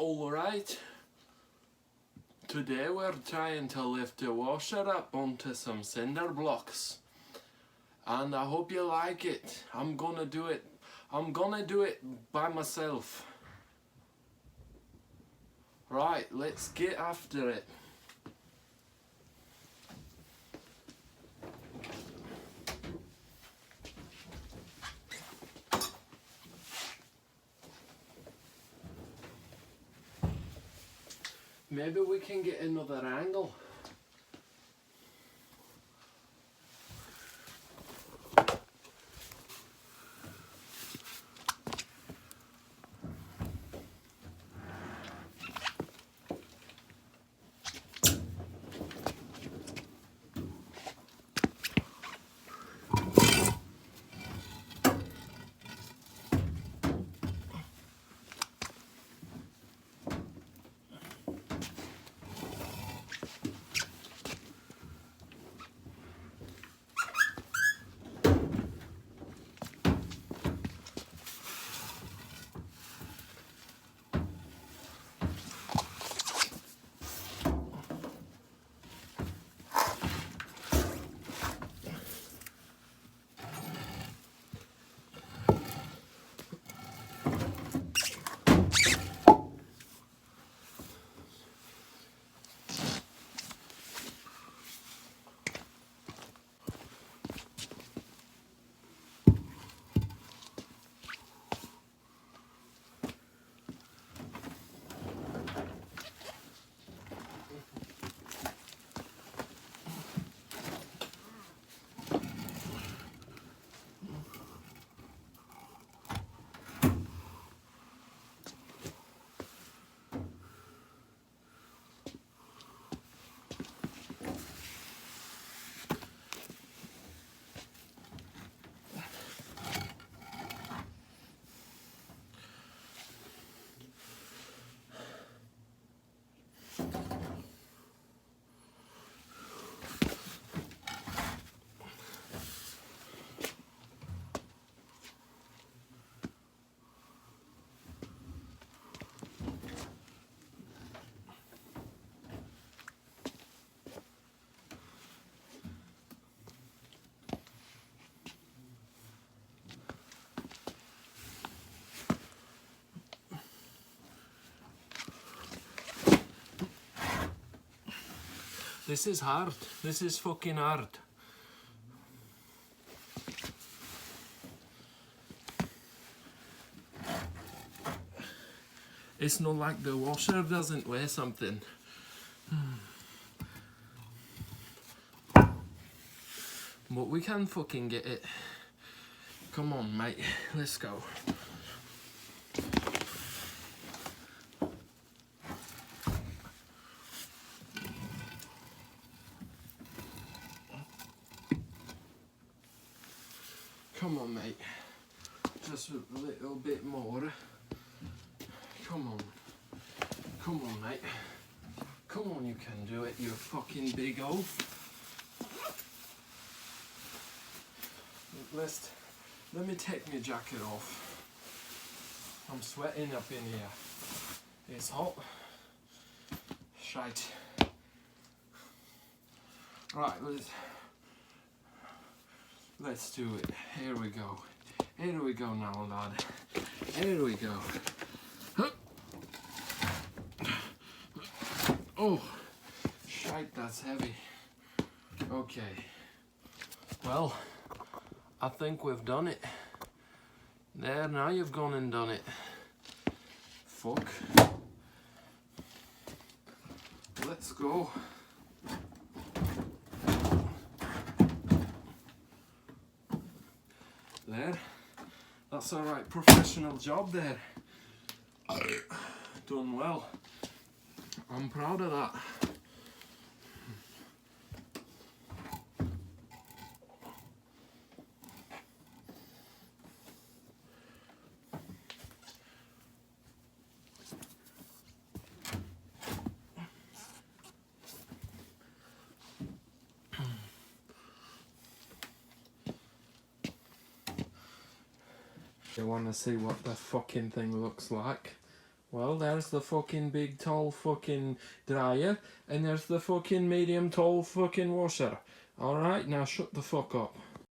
Alright, today we're trying to lift the washer up onto some cinder blocks, and I hope you like it. I'm gonna do it by myself. Right, let's get after it. Maybe we can get another angle. This is hard. This is fucking hard. It's not like the washer doesn't weigh something. But we can fucking get it. Come on, mate. Let's go. Come on, mate. Just a little bit more. Come on. Come on, mate. Come on, you can do it, you fucking big oaf. Let me take my jacket off. I'm sweating up in here. It's hot. Shite. Right, let's do it. Here we go. Here we go now, lad. Here we go. Oh, shite, that's heavy. Okay. Well, I think we've done it. There, now you've gone and done it. Fuck. Let's go. There. That's alright, professional job there. Done well. I'm proud of that. You want to see what the fucking thing looks like? Well, there's the fucking big tall fucking dryer, and there's the fucking medium tall fucking washer. Alright, now shut the fuck up.